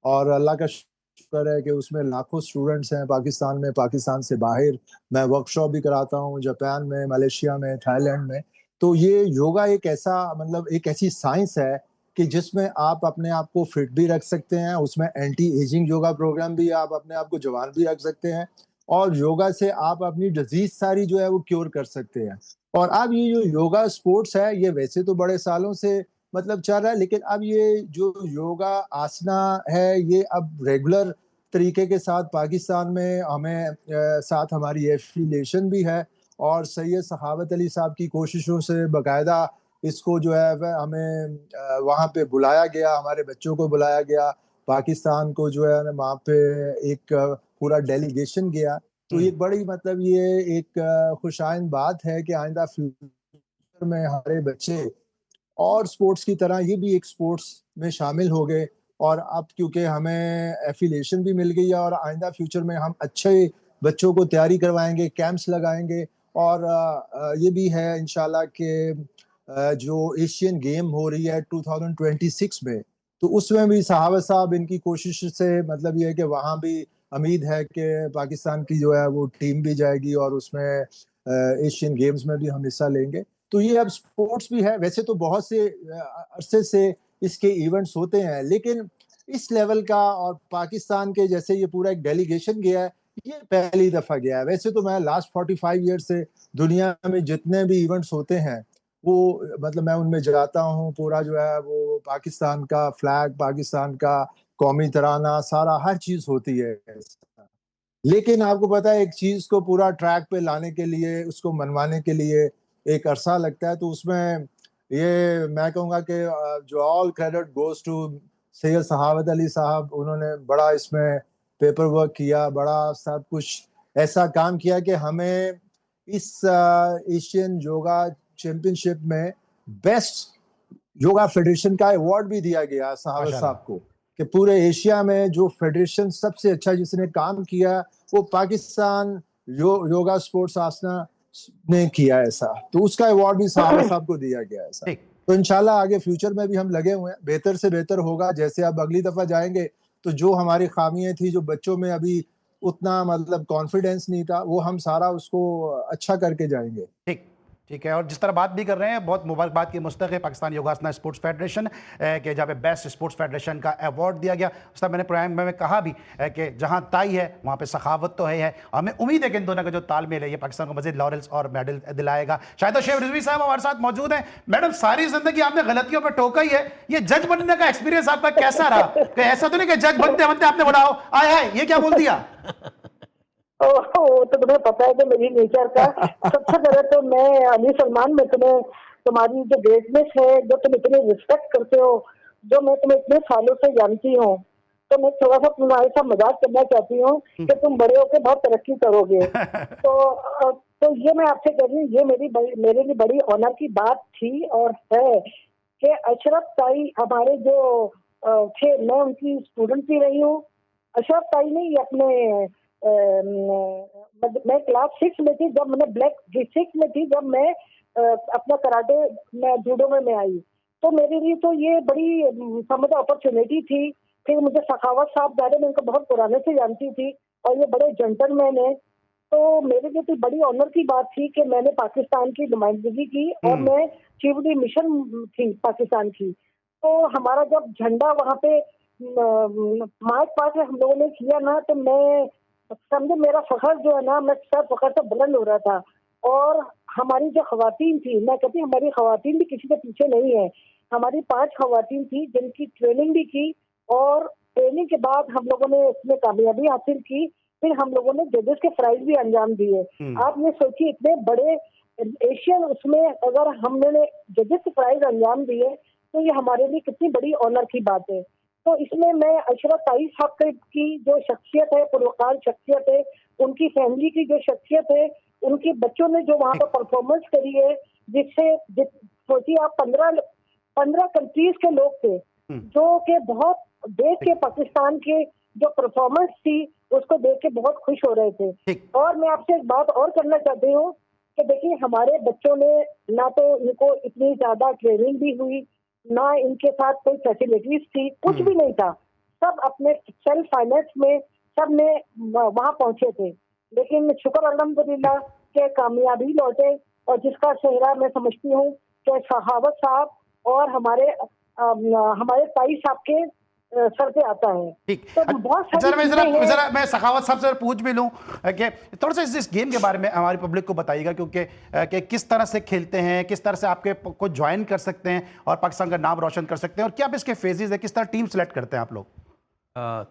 और अल्लाह का शुक्र है कि उसमें लाखों स्टूडेंट्स हैं पाकिस्तान में, पाकिस्तान से बाहर। मैं वर्कशॉप भी कराता हूँ जापान में, मलेशिया में, थाईलैंड में। तो ये योगा एक ऐसा मतलब एक ऐसी साइंस है कि जिसमें आप अपने आप को फिट भी रख सकते हैं, उसमें एंटी एजिंग योगा प्रोग्राम भी, आप अपने आप को जवान भी रख सकते हैं, और योगा से आप अपनी डिजीज सारी जो है वो क्योर कर सकते हैं। और अब ये जो योगा स्पोर्ट्स है ये वैसे तो बड़े सालों से मतलब चल रहा है, लेकिन अब ये जो योगा आसना है ये अब रेगुलर तरीके के साथ पाकिस्तान में हमें साथ हमारी एफिलिएशन भी है, और सैयद सखावत अली साहब की कोशिशों से बाकायदा इसको जो है वह हमें वहाँ पे बुलाया गया, हमारे बच्चों को बुलाया गया, पाकिस्तान को जो है वहाँ पे एक पूरा डेलीगेशन गया, तो एक बड़ी मतलब ये एक खुशाइंद बात है कि आइंदा फ्यूचर में हमारे बच्चे और स्पोर्ट्स की तरह ये भी एक स्पोर्ट्स में शामिल हो गए, और अब क्योंकि हमें एफिलिएशन भी मिल गई है और आइंदा फ्यूचर में हम अच्छे बच्चों को तैयारी करवाएंगे, कैंप्स लगाएंगे। और ये भी है इंशाल्लाह कि जो एशियन गेम हो रही है 2026 में, तो उसमें भी सहावत साहब इनकी कोशिश से मतलब ये है कि वहाँ भी उम्मीद है कि पाकिस्तान की जो है वो टीम भी जाएगी और उसमें एशियन गेम्स में भी हम हिस्सा लेंगे। तो ये अब स्पोर्ट्स भी है, वैसे तो बहुत से अरसे से इसके इवेंट्स होते हैं, लेकिन इस लेवल का और पाकिस्तान के जैसे ये पूरा एक डेलीगेशन गया है, ये पहली दफा गया है। वैसे तो मैं लास्ट 45 ईयर से दुनिया में जितने भी इवेंट्स होते हैं वो मतलब मैं उनमें जाता हूँ, पूरा जो है वो पाकिस्तान का फ्लैग, पाकिस्तान का कौमी तराना, सारा हर चीज होती है। लेकिन आपको पता है एक चीज को पूरा ट्रैक पे लाने के लिए, उसको मनवाने के लिए एक अरसा लगता है। तो उसमें ये मैं कहूँगा कि जो all credit goes to Syed Sahawat Ali Sahab, उन्होंने बड़ा इसमें पेपर वर्क किया, बड़ा सब कुछ ऐसा काम किया कि हमें इस एशियन योगा चैंपियनशिप में बेस्ट योगा फेडरेशन का अवार्ड भी दिया गया सहावत साहब को, कि पूरे एशिया में जो फेडरेशन सबसे अच्छा जिसने काम किया वो पाकिस्तान योगा स्पोर्ट्स आसना ने किया ऐसा, तो उसका अवार्ड भी सहावत साहब को दिया गया ऐसा। तो इंशाल्लाह आगे फ्यूचर में भी हम लगे हुए हैं, बेहतर से बेहतर होगा। जैसे अब अगली दफा जाएंगे तो जो हमारी खामियां थी, जो बच्चों में अभी उतना मतलब कॉन्फिडेंस नहीं था, वो हम सारा उसको अच्छा करके जाएंगे। ठीक है। और जिस तरह बात भी कर रहे हैं, बहुत मुबारकबाद की मुस्तक है पाकिस्तान योगासना स्पोर्ट्स फेडरेशन के जहाँ पे बेस्ट स्पोर्ट्स फेडरेशन का अवार्ड दिया गया। उस तरह मैंने प्रोग्राम में कहा भी कि जहाँ ताई है वहाँ पे सखावत तो है। हमें उम्मीद है कि इन दोनों का जो तालमेल है ये पाकिस्तान को मजीद लॉरेल्स और मेडल दिलाएगा। शाहिदा शेख रिजवी साहब हमारे साथ मौजूद हैं। मैडम, सारी जिंदगी आपने गलतियों पर टोका ही है, ये जज बनने का एक्सपीरियंस आपका कैसा रहा? ऐसा तो नहीं कि जज बनते बनते आपने बोला आए हाय ये क्या बोल दिया? वो तो तुम्हें पता है कि मेरी नेचर का। सबसे पहले तो मैं अली सलमान में तुम्हारी जो ग्रेटनेस है, जो तुम इतनी रिस्पेक्ट करते हो, जो मैं तुम्हें इतने सालों से जानती हूँ, तो मैं थोड़ा सा तुम्हारे साथ मजाक करना चाहती हूँ कि तुम बड़े होकर बहुत तरक्की करोगे। तो ये मैं आपसे कह रही हूँ, ये मेरे लिए बड़ी ऑनर की बात थी और है कि अशरफ ताई हमारे जो थे, मैं उनकी स्टूडेंट भी रही हूँ। अशरफ ताई ने अपने मैं क्लास 6 में थी जब मैंने ब्लैक 6 में थी जब मैं अपना कराटे में जूडो में मैं आई, तो मेरे लिए तो ये बड़ी समझ अपॉर्चुनिटी थी। फिर मुझे सखावत साहब बारे में उनको बहुत पुराने से जानती थी और ये बड़े जेंटलमैन है, तो मेरे लिए तो बड़ी ऑनर की बात थी कि मैंने पाकिस्तान की नुमाइंदगी की और मैं चीफ दी मिशन थी पाकिस्तान की। तो हमारा जब झंडा वहाँ पे मार्च पास्ट में हम लोगों ने किया ना, तो मैं समझे मेरा फखर जो है ना, मैं सर फखर से बुलंद हो रहा था। और हमारी जो खवातीन थी, मैं कहती हूँ हमारी खवातीन भी किसी के पीछे नहीं है। हमारी 5 खवातीन थी जिनकी ट्रेनिंग भी की और ट्रेनिंग के बाद हम लोगों ने इसमें कामयाबी हासिल की। फिर हम लोगों ने जजेस के प्राइज भी अंजाम दिए। आप ये सोचिए इतने बड़े एशियन उसमें अगर हमने जजेस के प्राइज अंजाम दिए तो ये हमारे लिए कितनी बड़ी ऑनर की बात है। तो इसमें मैं अशरफ ताई साहब की जो शख्सियत है, पुरवकार शख्सियत है, उनकी फैमिली की जो शख्सियत है, उनके बच्चों ने जो वहाँ पर परफॉर्मेंस करी है, जिससे सोचिए आप 15 कंट्रीज के लोग थे जो कि बहुत देख के पाकिस्तान के जो परफॉर्मेंस थी उसको देख के बहुत खुश हो रहे थे। और मैं आपसे एक बात और करना चाहती हूँ कि देखिए हमारे बच्चों ने ना तो इनको इतनी ज्यादा ट्रेनिंग भी हुई, ना इनके साथ कोई फैसिलिटीज थी, कुछ भी नहीं था। सब अपने सेल्फ फाइनेंस में सब ने वहां पहुंचे थे, लेकिन शुक्र अल्हम्दुलिल्लाह के कामयाबी लौटे। और जिसका चेहरा मैं समझती हूँ कि सहावत साहब और हमारे ताई साहब के सर पे आता है। ठीक, तो बहुत सारी जरा मैं सखावत साहब से पूछ भी लूं कि थोड़ा सा इस गेम के बारे में हमारी पब्लिक को बताइएगा, क्योंकि कि किस तरह से खेलते हैं, किस तरह से आपके को ज्वाइन कर सकते हैं और पाकिस्तान का नाम रोशन कर सकते हैं, और क्या अब इसके फेजेस है, किस तरह टीम सेलेक्ट करते हैं आप लोग?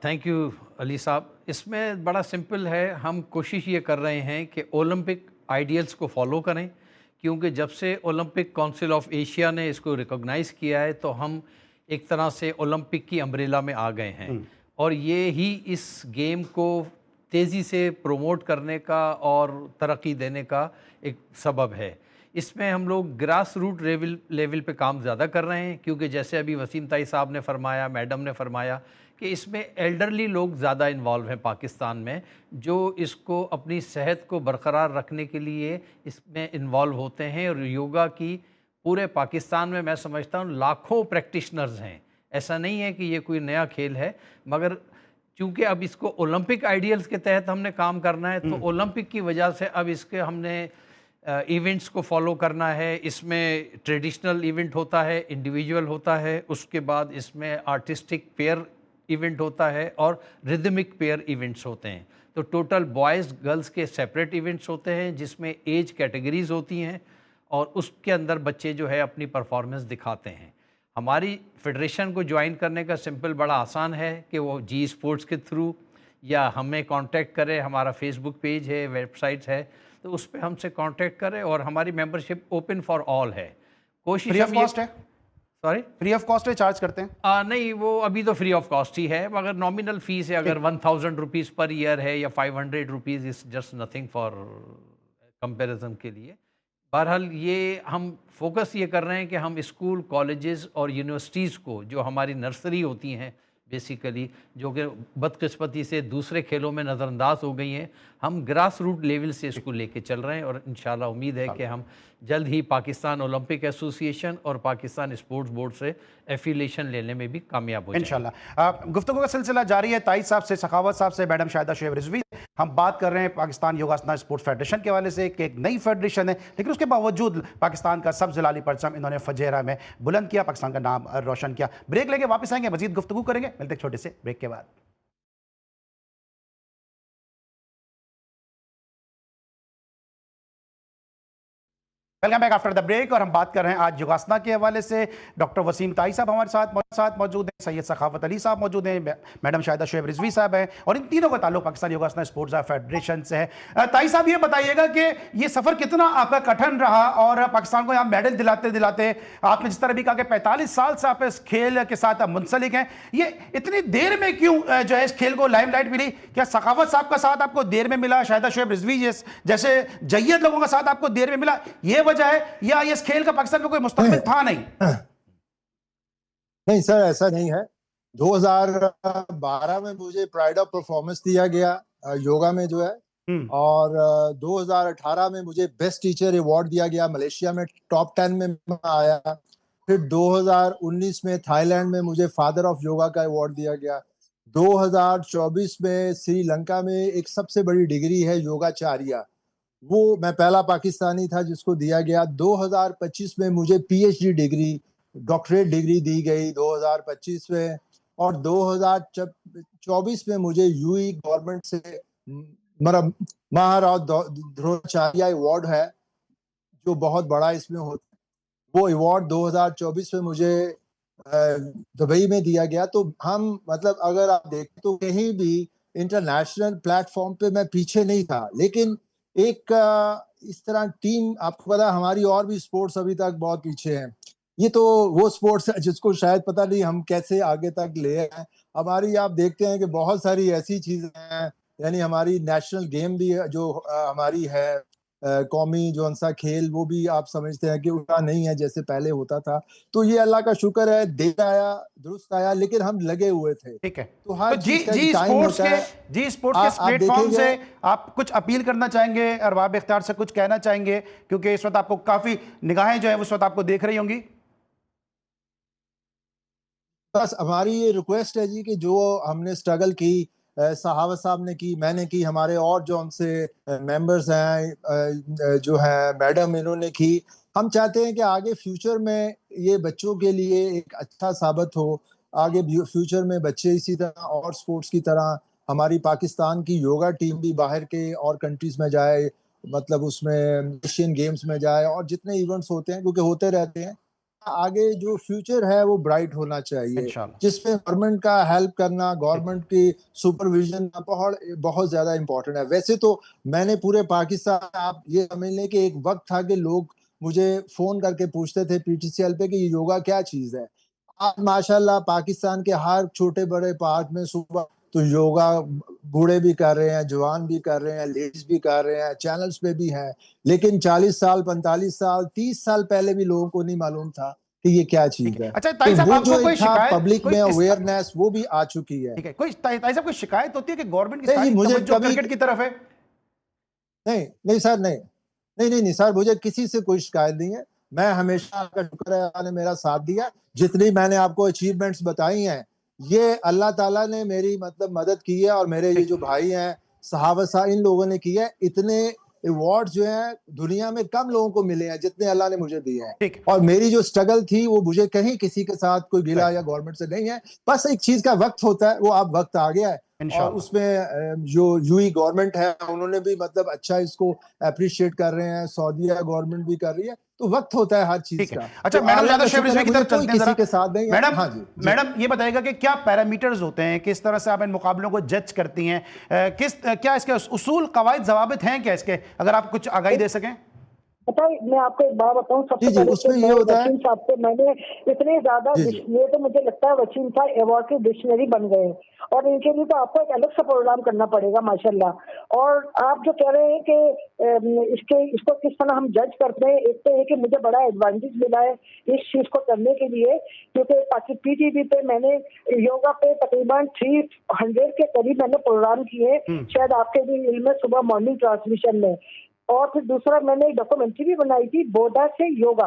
थैंक यू अली साहब। इसमें बड़ा सिंपल है, हम कोशिश ये कर रहे हैं कि ओलंपिक आइडियल्स को फॉलो करें, क्योंकि जब से ओलंपिक काउंसिल ऑफ एशिया ने इसको रिकॉग्नाइज़ किया है तो हम एक तरह से ओलंपिक की अम्ब्रेला में आ गए हैं। और ये ही इस गेम को तेज़ी से प्रमोट करने का और तरक्की देने का एक सबब है। इसमें हम लोग ग्रास रूट लेवल पे काम ज़्यादा कर रहे हैं, क्योंकि जैसे अभी वसीम ताई साहब ने फरमाया, मैडम ने फरमाया कि इसमें एल्डरली लोग ज़्यादा इन्वॉल्व हैं पाकिस्तान में, जो इसको अपनी सेहत को बरकरार रखने के लिए इसमें इन्वॉल्व होते हैं। और योगा की पूरे पाकिस्तान में मैं समझता हूँ लाखों प्रैक्टिशनर्स हैं। ऐसा नहीं है कि ये कोई नया खेल है, मगर चूँकि अब इसको ओलंपिक आइडियल्स के तहत हमने काम करना है, तो ओलंपिक की वजह से अब इसके हमने इवेंट्स को फॉलो करना है। इसमें ट्रेडिशनल इवेंट होता है, इंडिविजुअल होता है, उसके बाद इसमें आर्टिस्टिक पेयर इवेंट होता है और रिदमिक पेयर इवेंट्स होते हैं। तो टोटल बॉयज़ गर्ल्स के सेपरेट इवेंट्स होते हैं, जिसमें एज कैटेगरीज होती हैं और उसके अंदर बच्चे जो है अपनी परफॉर्मेंस दिखाते हैं। हमारी फेडरेशन को ज्वाइन करने का सिंपल बड़ा आसान है कि वो जी स्पोर्ट्स के थ्रू या हमें कांटेक्ट करे। हमारा फेसबुक पेज है, वेबसाइट है, तो उस पे हमसे कांटेक्ट करें और हमारी मेंबरशिप ओपन फॉर ऑल है। कोशिश फ्री ऑफ हम ये कॉस्ट है? सॉरी फ्री ऑफ कॉस्ट है, चार्ज करते हैं? नहीं, वो अभी तो फ्री ऑफ कॉस्ट ही है, मगर नॉमिनल फीस है। अगर 1000 रुपीज़ पर ईयर है या 500 rupees, is just nothing for comparison के लिए। बहरहाल ये हम फोकस ये कर रहे हैं कि हम स्कूल, कॉलेजेस और यूनिवर्सिटीज़ को, जो हमारी नर्सरी होती हैं बेसिकली, जो कि बदकिस्मती से दूसरे खेलों में नज़रअंदाज हो गई हैं, हम ग्रास रूट लेवल से इसको लेके चल रहे हैं। और इंशाल्लाह उम्मीद है कि हम जल्द ही पाकिस्तान ओलंपिक एसोसिएशन और पाकिस्तान स्पोर्ट्स बोर्ड से एफिलिएशन लेने में भी कामयाब हो जाएंगे। इंशाल्लाह। गुफ्तगू का सिलसिला जारी है। ताई साहब से, सखावत साहब से, मैडम शाहिदा शोएब रिजवी, हम बात कर रहे हैं पाकिस्तान योगासना स्पोर्ट्स फेडरेशन के हवाले से कि एक नई फेडरेशन है, लेकिन उसके बावजूद पाकिस्तान का सब जलाली परचम इन्होंने फजेरा में बुलंद किया, पाकिस्तान का नाम रोशन किया। ब्रेक लेके वापस आएंगे, मजीद गुफ्तगू करेंगे। मिलते हैं छोटे से ब्रेक के बाद। Welcome back after the break. और हम बात कर रहे हैं आज योगासना के हवाले से। डॉक्टर वसीम ताई साहब हमारे साथ मौजूद हैं, सैयद सखावत अली साहब मौजूद हैं, मैडम शाहिदा शोएब रिजवी साहब हैं, और इन तीनों का ताल्लुक पाकिस्तान योगासना स्पोर्ट्स फेडरेशन से है। ताई साहब, ये बताइएगा कि ये सफ़र कितना आपका कठिन रहा और पाकिस्तान को यहाँ मेडल दिलाते दिलाते, आपने जिस तरह भी कहा कि 45 साल से आप इस खेल के साथ मुंसलिक हैं, ये इतनी देर में क्यों जो है इस खेल को लाइमलाइट मिली? क्या सखावत साहब का साथ आपको देर में मिला, शाहिदा शोएब रिजवी जैसे जय्यद लोगों का साथ आपको देर में मिला, ये वजह है, या इस खेल का पाकिस्तान में कोई मुस्तकबिल था नहीं? नहीं सर, ऐसा नहीं है। 2012 में मुझे प्राइड ऑफ परफॉर्मेंस दिया गया योगा में जो है, और 2018 में मुझे बेस्ट टीचर अवार्ड दिया गया, मलेशिया में टॉप 10 में आया। फिर 2019 में थाईलैंड में मुझे फादर ऑफ योगा का अवार्ड दिया गया। 2024 में श्रीलंका में एक सबसे बड़ी डिग्री है योगाचार्य, वो मैं पहला पाकिस्तानी था जिसको दिया गया। 2025 में मुझे पीएचडी डिग्री, डॉक्टरेट डिग्री दी गई 2025 में, और 2024 में मुझे यूएई गवर्नमेंट से महाराज ध्रुवाचार्य अवार्ड है, जो बहुत बड़ा इसमें होता है। वो अवार्ड 2024 में मुझे दुबई में दिया गया। तो हम मतलब अगर आप देखें तो कहीं भी इंटरनेशनल प्लेटफॉर्म पे मैं पीछे नहीं था, लेकिन एक इस तरह टीम, आपको पता है हमारी और भी स्पोर्ट्स अभी तक बहुत पीछे हैं। ये तो वो स्पोर्ट्स है जिसको शायद पता नहीं हम कैसे आगे तक ले आए। हमारी आप देखते हैं कि बहुत सारी ऐसी चीजें हैं, यानी हमारी नेशनल गेम भी जो हमारी है कौमी जो सा खेल, वो भी आप समझते हैं कि उतना नहीं है जैसे पहले होता था। तो ये अल्लाह का शुक्र है, देर आया दुरुस्त आया, लेकिन हम लगे हुए थे। ठीक है। तो हर तो चीज का एक टाइम होता है। जी स्पोर्ट्स के प्लेटफॉर्म से आप कुछ अपील करना चाहेंगे, अरबाब इख्तियार से कुछ कहना चाहेंगे, क्योंकि इस वक्त आपको काफी निगाहें जो है उस वक्त आपको देख रही होंगी? बस हमारी ये रिक्वेस्ट है जी कि जो हमने स्ट्रगल की, सहावत साहब ने की, मैंने की, हमारे और जो उनसे मेंबर्स हैं जो है मैडम, इन्होंने की। हम चाहते हैं कि आगे फ्यूचर में ये बच्चों के लिए एक अच्छा साबित हो। आगे फ्यूचर में बच्चे इसी तरह और स्पोर्ट्स की तरह, हमारी पाकिस्तान की योगा टीम भी बाहर के और कंट्रीज में जाए, मतलब उसमें एशियन गेम्स में जाए, और जितने इवेंट्स होते हैं क्योंकि होते रहते हैं, आगे जो फ्यूचर है वो ब्राइट होना चाहिए, जिसमें गवर्नमेंट का हेल्प करना, गवर्नमेंट की सुपरविजन बहुत बहुत ज्यादा इंपॉर्टेंट है। वैसे तो मैंने पूरे पाकिस्तान, आप ये समझ लें कि एक वक्त था कि लोग मुझे फोन करके पूछते थे पीटीसीएल पे कि योगा क्या चीज है। आज माशाल्लाह पाकिस्तान के हर छोटे बड़े पार्क में सुबह तो योगा बूढ़े भी कर रहे हैं, जवान भी कर रहे हैं, लेडीज भी कर रहे हैं, चैनल्स पे भी है। लेकिन 40 साल, 45 साल, 30 साल पहले भी लोगों को नहीं मालूम था कि ये क्या ठीक चीज है। है। अच्छा तो ताई साहब, वो आपको जो कोई एक था शिकायत, पब्लिक कोई में अवेयरनेस, वो भी आ चुकी है। ठीक है, कोई ताई साहब कोई शिकायत होती है कि गवर्नमेंट की नहीं जी, सारी मुझे तवज्जो कभी क्रिकेट की तरफ है? नहीं नहीं सर, नहीं नहीं नहीं नहीं सर, मुझे किसी से कोई शिकायत नहीं है। मैं हमेशा, आपका शुक्र है, अल्लाह ने मेरा साथ दिया। जितनी मैंने आपको अचीवमेंट्स बताई हैं, ये अल्लाह ताला ने मेरी मतलब मदद की है, और मेरे ये जो भाई हैं सहाबत साहब, इन लोगों ने की है। इतने अवार्ड जो हैं दुनिया में कम लोगों को मिले हैं जितने अल्लाह ने मुझे दिए हैं। ठीक है। और मेरी जो स्ट्रगल थी वो मुझे कहीं किसी के साथ कोई गिला Right. या गवर्नमेंट से नहीं है। बस एक चीज का वक्त होता है, वो अब वक्त आ गया है। और इंशाल्लाह। उसमें जो यूएई गवर्नमेंट है उन्होंने भी मतलब अच्छा इसको अप्रिशिएट कर रहे हैं, सऊदीया गवर्नमेंट भी कर रही है। तो वक्त होता है हर चीज ठीक है। का। अच्छा तो मैडम, अल्लाह ज्यादा का शेर शुक्र है, की मुझे तरफ कोई चलते हैं किसी जरा। के साथ नहीं है। मैडम, हाँ जी, जी। मैडम ये बताइएगा कि क्या पैरामीटर्स होते हैं, किस तरह से आप इन मुकाबलों को जज करती हैं, क्या इसके उसूल, कवायद, जवाबित हैं क्या इसके, अगर आप कुछ आगाही दे सकें? पता है, मैं आपको एक बात बताऊं। सबसे जी जी, पहले उसमें तो ये मैं होता है। वसीम साहब से मैंने इतने ज्यादा जी जी ये तो मुझे लगता है वसीम साहब अवार्ड के डिक्शनरी बन गए हैं, और इनके लिए तो आपको एक अलग सा प्रोग्राम करना पड़ेगा माशाल्लाह। और आप जो कह रहे हैं कि इसको किस तरह हम जज करते हैं, एक तो है कि मुझे बड़ा एडवांटेज मिला है इस चीज को करने के लिए, क्योंकि पाकिस्तान पीटीवी पे मैंने योगा पे तकरीबन 300 के करीब मैंने प्रोग्राम किए, शायद आपके भी इल्म में, सुबह मॉर्निंग ट्रांसमिशन में। और फिर दूसरा मैंने एक डॉक्यूमेंट्री भी बनाई थी, बोधा से योगा,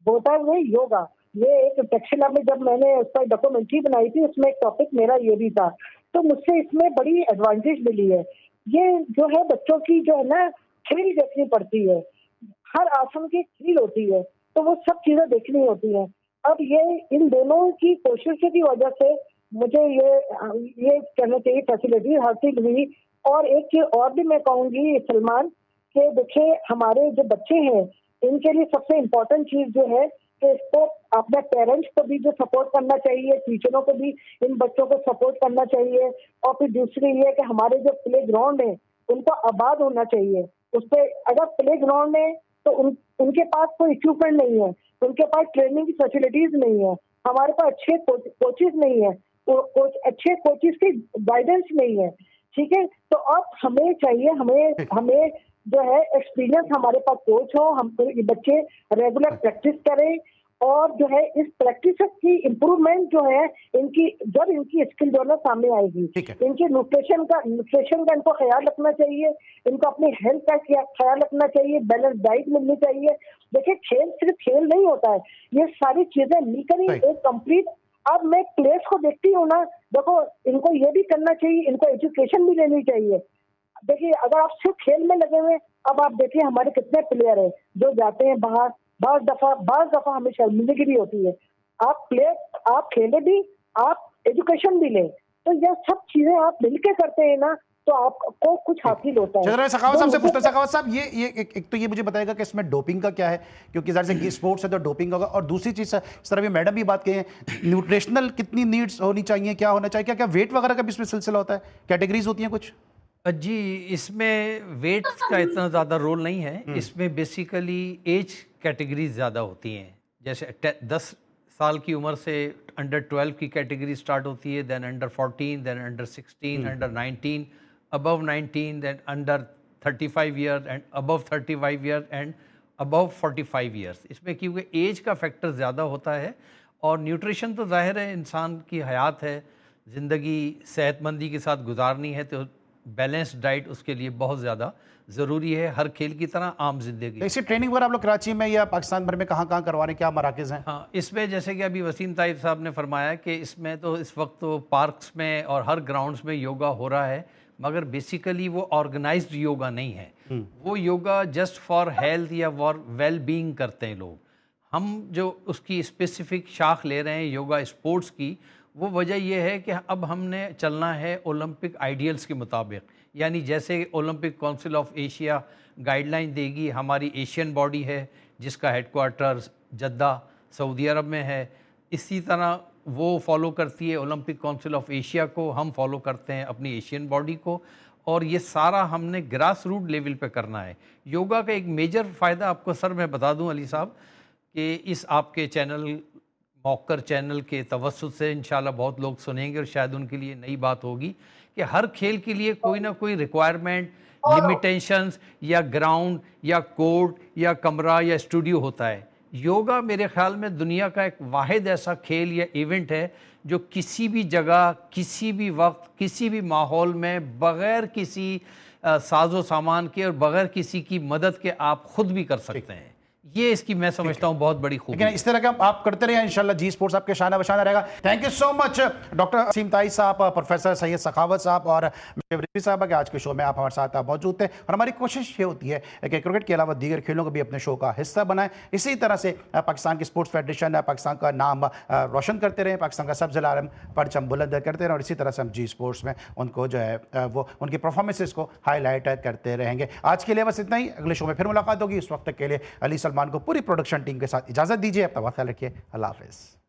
बोधा में योगा। ये एक तक्षशिला में जब मैंने उस पर डॉक्यूमेंट्री बनाई थी, उसमें एक टॉपिक मेरा ये भी था। तो मुझसे इसमें बड़ी एडवांटेज मिली है। ये जो है बच्चों की जो है ना थ्रिल देखनी पड़ती है, हर आसन की थ्रिल होती है, तो वो सब चीजें देखनी होती है। अब ये इन दोनों की कोशिशों की वजह से मुझे ये कहना चाहिए फैसिलिटी हासिल हुई। और एक चीज और भी मैं कहूंगी सलमान, कि देखिए हमारे जो बच्चे हैं इनके लिए सबसे इम्पोर्टेंट चीज जो है कि इसको अपने पेरेंट्स को भी जो सपोर्ट करना चाहिए, टीचरों को भी इन बच्चों को सपोर्ट करना चाहिए। और फिर दूसरी ये कि हमारे जो प्ले ग्राउंड है उनको आबाद होना चाहिए। उस पर अगर प्ले ग्राउंड है तो उनके पास कोई इक्विपमेंट नहीं है, उनके पास ट्रेनिंग की फैसिलिटीज नहीं है, हमारे पास अच्छे कोचेज नहीं है, अच्छे कोचेज की गाइडेंस नहीं है। ठीक है, तो अब हमें चाहिए, हमें जो है एक्सपीरियंस, हमारे पास कोच हो, हम बच्चे रेगुलर प्रैक्टिस करें, और जो है इस प्रैक्टिस की इम्प्रूवमेंट जो है जब इनकी स्किल जो है ना सामने आएगी, इनके न्यूट्रिशन का इनको ख्याल रखना चाहिए, इनको अपनी हेल्थ का ख्याल रखना चाहिए, बैलेंस डाइट मिलनी चाहिए। देखिए खेल सिर्फ खेल नहीं होता है, ये सारी चीजें मिलकर ही एक कंप्लीट। अब मैं प्लेयर्स को देखती हूँ ना, देखो इनको ये भी करना चाहिए, इनको एजुकेशन भी लेनी चाहिए। देखिए अगर आप सिर्फ खेल में लगे हुए, अब आप देखिए हमारे कितने प्लेयर हैं जो जाते हैं बाहर, बाज दफा हमें शर्मिंदगी भी होती है। आप खेले भी, आप एजुकेशन भी लें, तो ये सब चीजें आप मिलकर करते हैं ना, तो आपको कुछ हासिल होता है। चलो सखावत साहब से पूछते हैं। सखावत साहब, ये एक तो ये मुझे बताएगा कि इसमें डोपिंग का क्या है, क्योंकि ज़ाहिर से स्पोर्ट्स है तो डोपिंग होगा। और दूसरी चीज़, इस तरह भी मैडम भी बात कही है, न्यूट्रिशनल कितनी नीड्स होनी चाहिए, क्या होना चाहिए, क्या वेट वगैरह का भी इसमें सिलसिला होता है, कैटेगरीज होती हैं कुछ? जी, इसमें वेट का इतना ज़्यादा रोल नहीं है, इसमें बेसिकली एज कैटेगरीज ज़्यादा होती हैं। जैसे 10 साल की उम्र से अंडर 12 की कैटेगरी स्टार्ट होती है, then under 14, then under 16, under 19, above 19, then under 35 years and above 35 years and above 45 years। इसमें क्योंकि एज का फैक्टर ज़्यादा होता है, और न्यूट्रिशन तो जाहिर है इंसान की हयात है, ज़िंदगी सेहतमंदी के साथ गुजारनी है, तो बैलेंस डाइट उसके लिए बहुत ज़्यादा ज़रूरी है, हर खेल की तरह आम जिंदगी। इसी ट्रेनिंग वगैरह आप लोग कराची में या पाकिस्तान भर में कहाँ कहाँ करवा रहे हैं, क्या मराकज़ हैं? हाँ, इसमें जैसे कि अभी वसीम ताइब साहब ने फरमाया कि इसमें तो इस वक्त तो पार्क्स में और हर ग्राउंड्स में योगा हो रहा है, मगर बेसिकली वो ऑर्गेनाइज्ड योगा नहीं है। वो योगा जस्ट फॉर हेल्थ या फॉर वेल बीइंग करते हैं लोग। हम जो उसकी स्पेसिफिक शाख ले रहे हैं योगा स्पोर्ट्स की, वो वजह यह है कि अब हमने चलना है ओलंपिक आइडियल्स के मुताबिक, यानी जैसे Olympic council of Asia guideline देगी, हमारी एशियन बॉडी है जिसका हेडक्वार्टर जद्दा सऊदी अरब में है, इसी तरह वो फॉलो करती है ओलंपिक काउंसिल ऑफ एशिया को, हम फॉलो करते हैं अपनी एशियन बॉडी को, और ये सारा हमने ग्रास रूट लेवल पे करना है। योगा का एक मेजर फ़ायदा आपको सर मैं बता दूं अली साहब, कि इस आपके चैनल मौकर चैनल के तवस्सुत से इंशाल्लाह बहुत लोग सुनेंगे और शायद उनके लिए नई बात होगी कि हर खेल के लिए कोई ना कोई रिक्वायरमेंट, लिमिटेशंस या ग्राउंड या कोर्ट या कमरा या स्टूडियो होता है। योगा मेरे ख्याल में दुनिया का एक वाहिद ऐसा खेल या इवेंट है जो किसी भी जगह, किसी भी वक्त, किसी भी माहौल में बग़ैर किसी साजो सामान के और बग़ैर किसी की मदद के आप खुद भी कर सकते हैं। ये इसकी मैं समझता हूँ बहुत बड़ी खूबी लेकिन है। इस तरह का आप करते रहिए, इंशाल्लाह जी स्पोर्ट्स आपके शाना बशाना रहेगा। Thank you so much doctor Asim Tai Sahab, professor Syed सखावत साहब और रिजवी साहब कि आज के शो में आप हमारे साथ मौजूद थे। और हमारी कोशिश ये होती है कि क्रिकेट के अलावा दीगर खेलों को भी अपने शो का हिस्सा बनाएं। इसी तरह से पाकिस्तान की स्पोर्ट्स फेडरेशन पाकिस्तान का नाम रोशन करते रहें, पाकिस्तान का सब्ज़ आलम परचम बुलंद करते रहें और इसी तरह से हम जी स्पोर्ट्स में उनको जो है वो उनकी परफॉर्मेंसेस को हाईलाइट करते रहेंगे। आज के लिए बस इतना ही, अगले शो में फिर मुलाकात होगी। इस वक्त के लिए अली सलमान को पूरी प्रोडक्शन टीम के साथ इजाज़त दीजिए। अपना वक्त ख्याल रखिए। अल्लाह हाफ़िज़।